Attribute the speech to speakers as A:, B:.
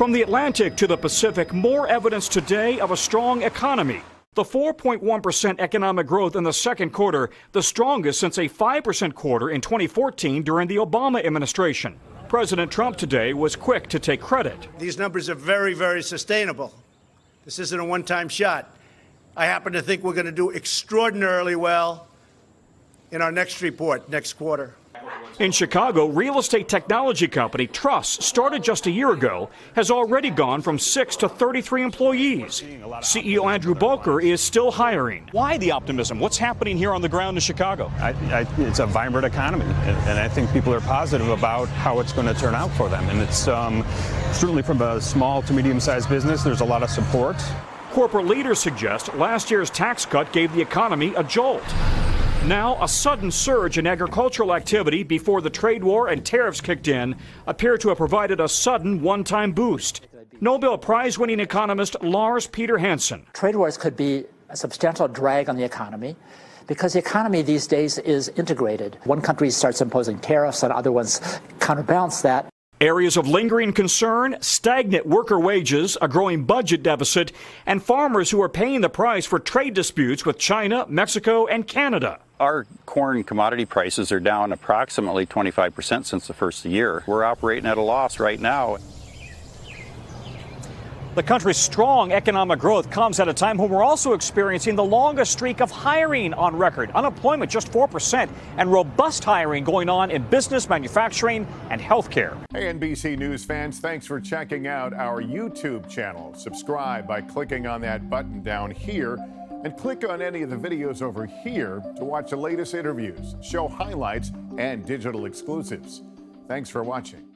A: From the Atlantic to the Pacific, more evidence today of a strong economy. The 4.1% economic growth in the second quarter, the strongest since a 5% quarter in 2014 during the Obama administration. President Trump today was quick to take credit.
B: These numbers are very, very sustainable. This isn't a one-time shot. I happen to think we're going to do extraordinarily well in our next report, next quarter.
A: In Chicago, real estate technology company Touts, started just a year ago, has already gone from 6 to 33 employees. CEO Andrew Bolker is still hiring. Why the optimism? What's happening here on the ground in Chicago?
C: It's a vibrant economy, and I think people are positive about how it's going to turn out for them. And it's certainly from a small to medium-sized business, there's a lot of support.
A: Corporate leaders suggest last year's tax cut gave the economy a jolt. Now, a sudden surge in agricultural activity before the trade war and tariffs kicked in appear to have provided a sudden one-time boost. Nobel Prize-winning economist Lars Peter Hansen.
D: Trade wars could be a substantial drag on the economy because the economy these days is integrated. One country starts imposing tariffs and other ones counterbalance that.
A: Areas of lingering concern, stagnant worker wages, a growing budget deficit, and farmers who are paying the price for trade disputes with China, Mexico, and Canada.
E: Our corn commodity prices are down approximately 25% since the first of the year. We're operating at a loss right now.
A: The country's strong economic growth comes at a time when we're also experiencing the longest streak of hiring on record. Unemployment just 4% and robust hiring going on in business, manufacturing, and healthcare.
F: Hey, NBC News fans, thanks for checking out our YouTube channel. Subscribe by clicking on that button down here and click on any of the videos over here to watch the latest interviews, show highlights, and digital exclusives. Thanks for watching.